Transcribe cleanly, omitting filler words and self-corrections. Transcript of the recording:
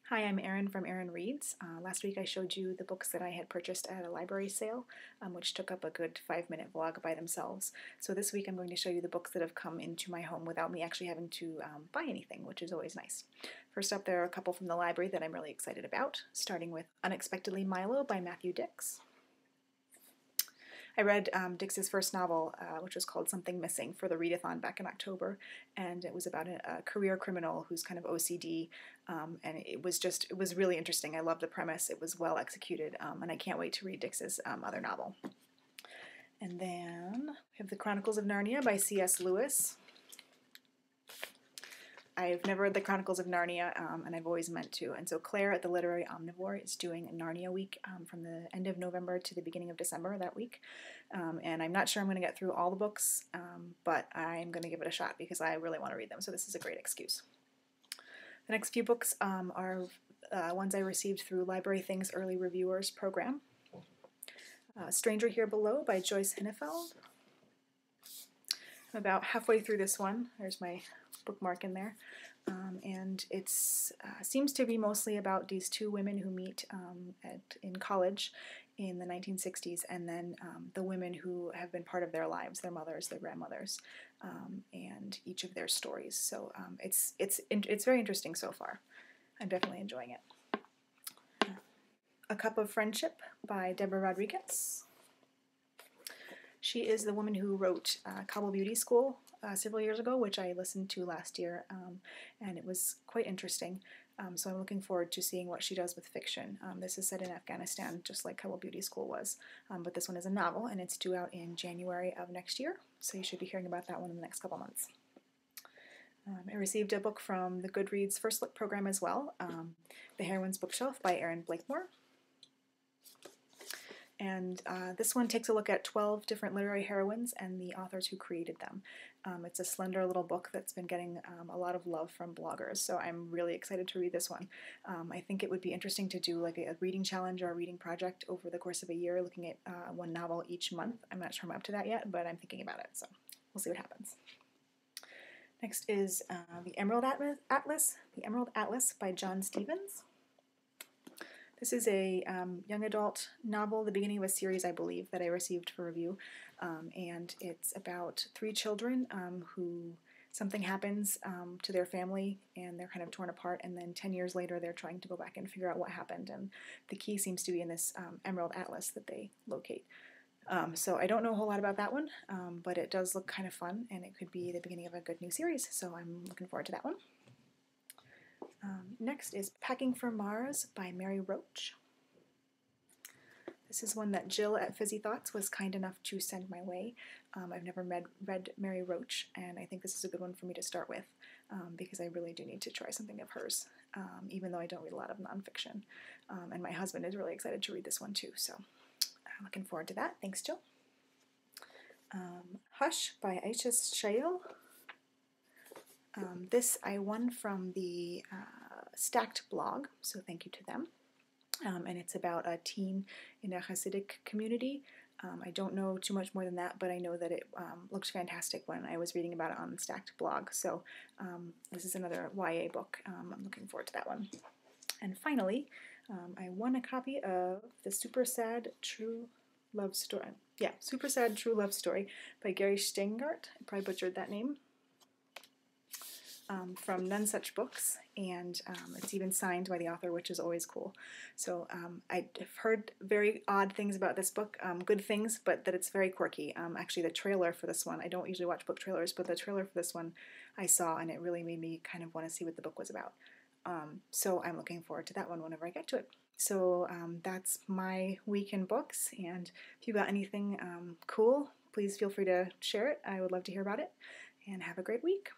Hi, I'm Erin from Erin Reads. Last week I showed you the books that I had purchased at a library sale, which took up a good 5-minute vlog by themselves. So this week I'm going to show you the books that have come into my home without me actually having to buy anything, which is always nice. First up, there are a couple from the library that I'm really excited about, starting with Unexpectedly Milo by Matthew Dicks. I read Dix's first novel, which was called Something Missing, for the readathon back in October, and it was about a career criminal who's kind of OCD, and it was really interesting. I loved the premise. It was well executed, and I can't wait to read Dix's other novel. And then we have The Chronicles of Narnia by C.S. Lewis. I've never read The Chronicles of Narnia, and I've always meant to. And so Claire at the Literary Omnivore is doing a Narnia week from the end of November to the beginning of December that week. And I'm not sure I'm going to get through all the books, but I'm going to give it a shot because I really want to read them. So this is a great excuse. The next few books are ones I received through Library Things Early Reviewers program. Stranger Here Below by Joyce Hinnefeld. I'm about halfway through this one. There's my bookmark in there. And it seems to be mostly about these two women who meet in college in the 1960s, and then the women who have been part of their lives, their mothers, their grandmothers, and each of their stories. So it's very interesting so far. I'm definitely enjoying it. A Cup of Friendship by Deborah Rodriguez. She is the woman who wrote Cobble Beauty School several years ago, which I listened to last year, and it was quite interesting. So I'm looking forward to seeing what she does with fiction. This is set in Afghanistan, just like Cobble Beauty School was, but this one is a novel, and it's due out in January of next year, so you should be hearing about that one in the next couple months. I received a book from the Goodreads First Look program as well, The Heroine's Bookshelf by Erin Blakemore. And this one takes a look at 12 different literary heroines and the authors who created them. It's a slender little book that's been getting a lot of love from bloggers, so I'm really excited to read this one. I think it would be interesting to do like a reading challenge or a reading project over the course of a year, looking at one novel each month. I'm not sure I'm up to that yet, but I'm thinking about it, so we'll see what happens. Next is The Emerald Atlas by John Stevens. This is a young adult novel, the beginning of a series, I believe, that I received for review, and it's about 3 children who something happens to their family, and they're kind of torn apart, and then 10 years later they're trying to go back and figure out what happened, and the key seems to be in this Emerald Atlas that they locate. So I don't know a whole lot about that one, but it does look kind of fun, and it could be the beginning of a good new series, so I'm looking forward to that one. Next is Packing for Mars by Mary Roach. This is one that Jill at Fizzy Thoughts was kind enough to send my way. I've never read Mary Roach, and I think this is a good one for me to start with because I really do need to try something of hers, even though I don't read a lot of nonfiction. And my husband is really excited to read this one too, so I'm looking forward to that. Thanks, Jill. Hush by Aisha Shail. This I won from the Stacked blog, so thank you to them. And it's about a teen in a Hasidic community. I don't know too much more than that, but I know that it looked fantastic when I was reading about it on the Stacked blog. So this is another YA book. I'm looking forward to that one. And finally, I won a copy of the Super Sad True Love Story. Yeah, Super Sad True Love Story by Gary Steingart. I probably butchered that name. From None Such Books, and it's even signed by the author, which is always cool. So I've heard very odd things about this book, good things, but that it's very quirky. Actually, the trailer for this one, I don't usually watch book trailers, but the trailer for this one I saw, and it really made me kind of want to see what the book was about. So I'm looking forward to that one whenever I get to it. So that's my week in books, and if you got anything cool, please feel free to share it. I would love to hear about it, and have a great week.